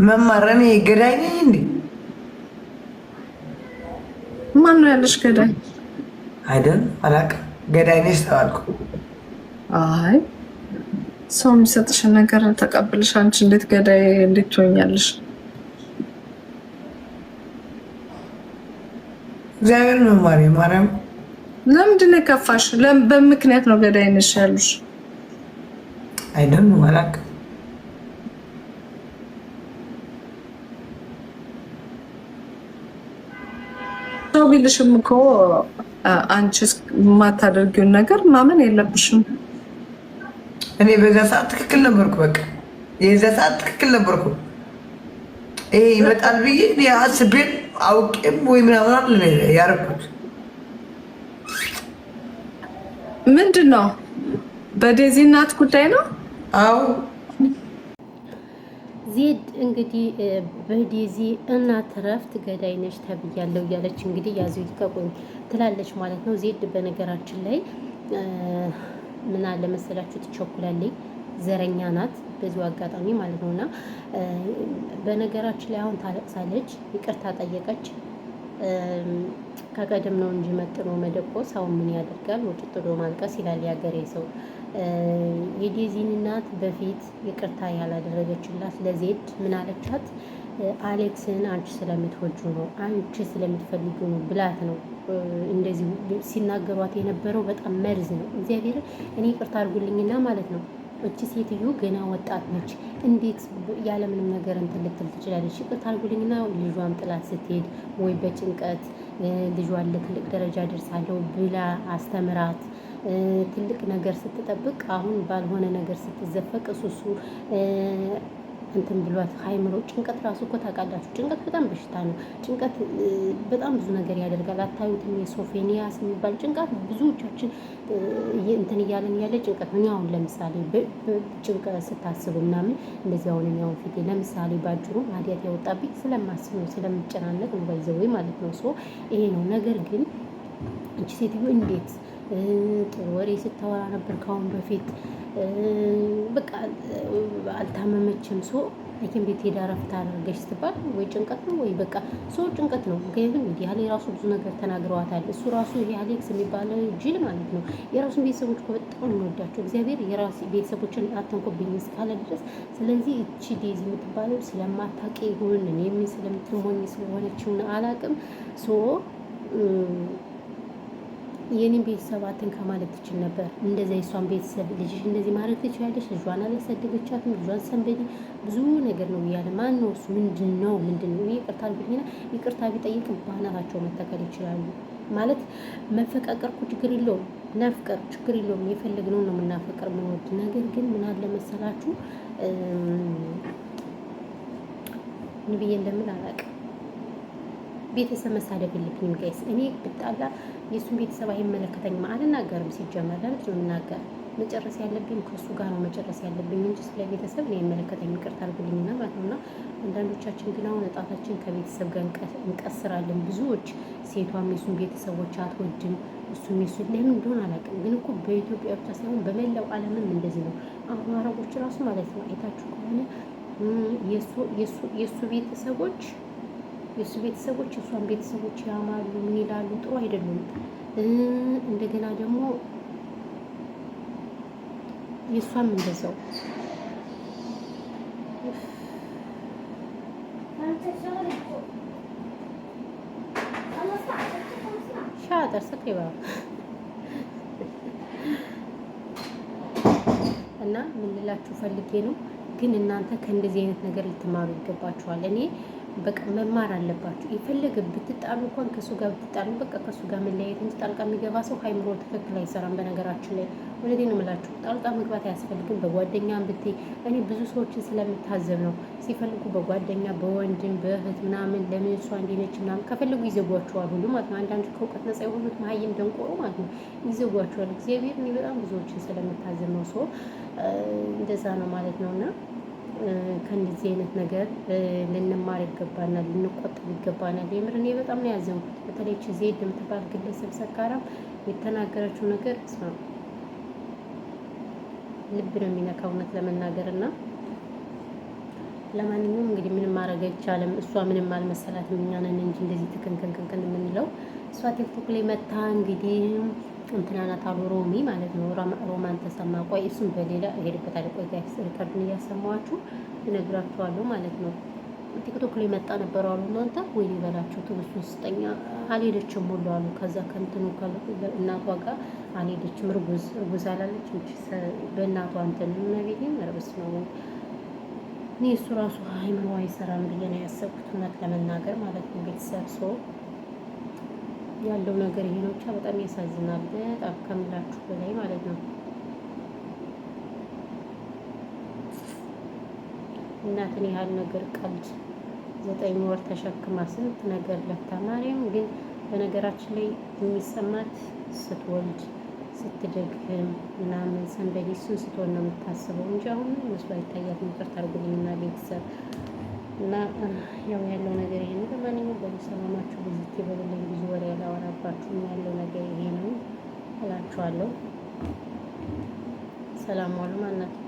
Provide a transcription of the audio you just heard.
መማረኔ ገዳይ ነኝ እንዴ? ማን ነው ያለሽ ገዳይ? አይደል አላውቅም። ገዳይ ነሽ ተባልኩ። አይ ሰው የሚሰጥሽን ነገር ተቀብልሽ አንቺ እንዴት ገዳይ እንዴት ትሆኛለሽ? እግዚአብሔር ነው ማርያም። ለምንድን ነው የከፋሽ? በምክንያት ነው ገዳይ ነሽ ያሉሽ? አይደል አላውቅም። ሰው ቢልሽም እኮ አንቺ የማታደርጊውን ነገር ማመን የለብሽም። እኔ በዛ ሰዓት ትክክል ነበርኩ። በቃ የዛ ሰዓት ትክክል ነበርኩ። ይሄ ይመጣል ብዬ እኔ አስቤን አውቄም ወይ ምናምን ያደረኩት ምንድን ነው? በዴዚ እናት ጉዳይ ነው። አዎ ዜድ እንግዲህ በዴዚ እናት እረፍት ገዳይ ነች ተብያለሁ እያለች እንግዲህ ያዙ ይልቀቁኝ ትላለች ማለት ነው። ዜድ በነገራችን ላይ ምን አለ መሰላችሁ ትቸኩላለች፣ ዘረኛ ናት በዚሁ አጋጣሚ ማለት ነውና በነገራችን ላይ አሁን ታለቅሳለች፣ ይቅርታ ጠየቀች። ከቀደም ነው እንጂ መጥኖ መደቆስ አሁን ምን ያደርጋል ወጭ ጥሎ ማልቀስ ይላል ያገሬ ሰው። የዴዚን እናት በፊት ይቅርታ ያላደረገችላት ለዜድ ምን አለቻት? አሌክስን አንቺ ስለምትወጁ ነው አንቺ ስለምትፈልጉ ነው ብላት ነው እንደዚህ ሲናገሯት የነበረው። በጣም መርዝ ነው። እግዚአብሔር እኔ ይቅርታ አድርጉልኝና ማለት ነው እቺ ሴትዮ ገና ወጣት ነች። እንዴት ያለምንም ነገር እንትን ልትል ትችላለች? ይቅርታ አድርጉልኝና ልጇን ጥላት ስትሄድ ወይ በጭንቀት ልጇን ለትልቅ ደረጃ ደርሳለሁ ብላ አስተምራት ትልቅ ነገር ስትጠብቅ አሁን ባልሆነ ነገር ስትዘፈቅ እሱ እንትን ብሏት ሃይምሮ ጭንቀት ራሱ እኮ ታውቃላችሁ፣ ጭንቀት በጣም በሽታ ነው። ጭንቀት በጣም ብዙ ነገር ያደርጋል። አታዩትም? የሶፌኒያስ የሚባል ጭንቀት ብዙዎቻችን እንትን እያለን ያለ ጭንቀት ነው። አሁን ለምሳሌ ጭንቀት ስታስቡ ምናምን እንደዚህ አሁን ያው ፊቴ ለምሳሌ ባጭሩ ማዲያት ያወጣብኝ ስለማስብ ነው፣ ስለምጨናነቅ ነው ባይዘው ማለት ነው። ሶ ይሄ ነው ነገር። ግን እቺ ሴትዮ እንዴት ጥሩ ወሬ ስታወራ ነበር ካሁን በፊት በቃ አልታመመችም። ሶ ሐኪም ቤት ሄዳ እረፍት አደረገች ስትባል ወይ ጭንቀት ነው ወይ በቃ ሶ ጭንቀት ነው። ምክንያቱም ሚዲያ ላይ ራሱ ብዙ ነገር ተናግረዋታል። እሱ ራሱ ይሄ አሌክስ የሚባለው ጅል ማለት ነው የራሱን ቤተሰቦች እኮ በጣም እንወዳቸው። እግዚአብሔር የራሱ ቤተሰቦችን አትንኩብኝ እስካለ ድረስ። ስለዚህ እቺ ዴዚ የምትባለው ስለማታውቂ ይሁን እኔም ስለምትሞኝ ስለሆነችውን አላውቅም። ሶ የኔን ቤተሰብ አትንካ ማለት ትችል ነበር። እንደዛ የሷን ቤተሰብ ልጅሽ እንደዚህ ማድረግ ትችላለች፣ ልጇን አላሳደገቻትም፣ ልጇን ሰንበዲ ብዙ ነገር ነው እያለ ማን ነው እሱ? ምንድን ነው ይቅርታ አድርጉልኝና ይቅርታ ቢጠይቅ ባናታቸው መተከል ይችላሉ ማለት መፈቃቀር እኮ ችግር የለውም፣ ናፍቀር ችግር የለውም። የፈለግነውን ነው የምናፈቅር ምንወድ። ነገር ግን ምን አለ መሰላችሁ ምን ብዬ እንደምን አላውቅም። ቤተሰብ መሳደብ የለብኝም ጋይስ። እኔ ብጣላ የእሱን ቤተሰብ አይመለከተኝም፣ አልናገርም። ሲጀመር ለምንድን ነው የምናገር? መጨረስ ያለብኝ ከእሱ ጋር ነው መጨረስ ያለብኝ እንጂ ስለ ቤተሰብ እኔ አይመለከተኝም። ይቅርታ አድርጉልኝና ማለት ነውና አንዳንዶቻችን ግን አሁን እጣታችን ከቤተሰብ ጋር እንቀስራለን። ብዙዎች ሴቷም የሱን ቤተሰቦች አትወድም፣ እሱም የሱን ለምን እንደሆነ አላውቅም። ግን እኮ በኢትዮጵያ ብቻ ሳይሆን በመላው ዓለምም እንደዚህ ነው። አሁን አረቦች ራሱ ማለት ነው አይታችሁ ከሆነ የእሱ ቤተሰቦች የእሷን ቤተሰቦች ያማሉ፣ ምን ይላሉ፣ ጥሩ አይደሉም። እንደገና ደግሞ የእሷም እንደዛው ሻጠር ሰቅይባ እና ምን ልላችሁ ፈልጌ ነው። ግን እናንተ ከእንደዚህ አይነት ነገር ልትማሩ ይገባችኋል። እኔ በቃ መማር አለባችሁ። የፈለገ ብትጣሉ እንኳን ከሱ ጋር ብትጣሉ በቃ ከሱ ጋር መለያየት እንጂ ጣልቃ የሚገባ ሰው ሃይምሮ ትክክል አይሰራም። በነገራችን ላይ ወለዴ ነው የምላችሁ፣ ጣልቃ መግባት አያስፈልግም። በጓደኛ ብትይ እኔ ብዙ ሰዎችን ስለምታዘብ ነው ሲፈልጉ በጓደኛ በወንድም በእህት ምናምን ለምን እሷ እንዲነች ምናምን ከፈለጉ ይዘጓቸዋል ሁሉ ማለት ነው። አንዳንድ ከእውቀት ነፃ የሆኑት መሀይም ደንቆሮ ማለት ነው ይዘጓቸዋል። እግዚአብሔር እኔ በጣም ብዙዎችን ስለምታዘብ ነው። ሰው እንደዛ ነው ማለት ነውና ከእንደዚህ አይነት ነገር ልንማር ይገባናል፣ ልንቆጠብ ይገባናል። የምር እኔ በጣም ነው ያዘንኩት። በተለይ ዜድ የምትባል ግለሰብ ሰካራም የተናገረችው ነገር ልብ ነው የሚነካ እውነት ለመናገር እና ለማንኛውም እንግዲህ ምንም ማድረግ አይቻልም። እሷ ምንም አልመሰላትም። እኛ ነን እንጂ እንደዚህ ትክንክንክን የምንለው። እሷ ቲክቶክ ላይ መታ እንግዲህ እንትናናት አሉ ሮሚ ማለት ነው። ሮማን ተሰማ። ቆይ እሱም በሌላ እሄድበታለሁ። ቆይ ጋይስ ሪከርዱን እያሰማኋችሁ እነግራችኋለሁ ማለት ነው። ቲክቶክ ላይ መጣ ነበር አሉ እናንተ ወይ ሊበላችሁ ትብሱ ስጠኛ አልሄደችም ሁሉ አሉ። ከዛ ከእንትኑ እናቷ ጋር አልሄደችም። እርጉዝ አላለች በእናቷ እንትን ቤቴ መርብስ ነው። እኔ እሱ ራሱ አይምሮ አይሰራም ብዬ ነው ያሰብኩት እውነት ለመናገር ማለት ነው። ቤተሰብ ሰው ያለው ነገር ይሄ ነው። ብቻ በጣም ያሳዝናል። በጣም ከምላችሁ በላይ ማለት ነው። እናትን ያህል ነገር ቀልድ 9 ወር ተሸክማ ስንት ነገር ለተማሪም ግን በነገራችን ላይ የሚሰማት ስትወልድ ስትደግም ምናምን ሰንበዴ እሱን ስትሆን ነው የምታስበው እንጂ አሁን መስሎ አይታያትም። ይቅርታ አድርጉልኝና ቤተሰብ እና ያው ያለው ነገር ይሄ ነው። ለማንኛውም በሰላማችሁ ብዙ ይበሉልኝ። ብዙ ወሬ ያላወራባችሁ ያለው ነገር ይሄ ነው እላችኋለሁ። ሰላም ዋሉ ማናችሁ።